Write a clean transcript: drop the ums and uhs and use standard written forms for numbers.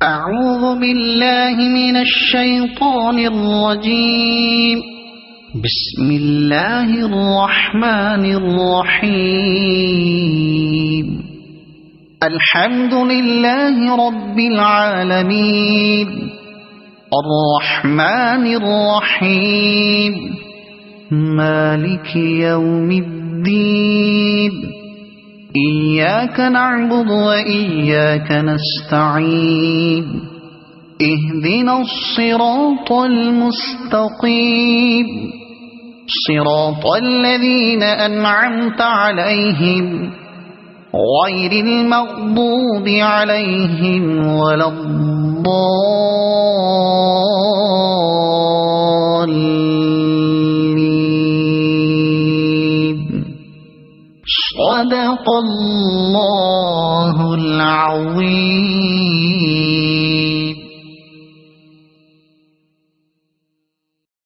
أعوذ بالله من الشيطان الرجيم. بسم الله الرحمن الرحيم. الحمد لله رب العالمين الرحمن الرحيم مالك يوم الدين إياك نعبد وإياك نستعين اهدنا الصراط المستقيم صراط الذين أنعمت عليهم غير المغضوب عليهم ولا الضالين. صدق الله العظيم.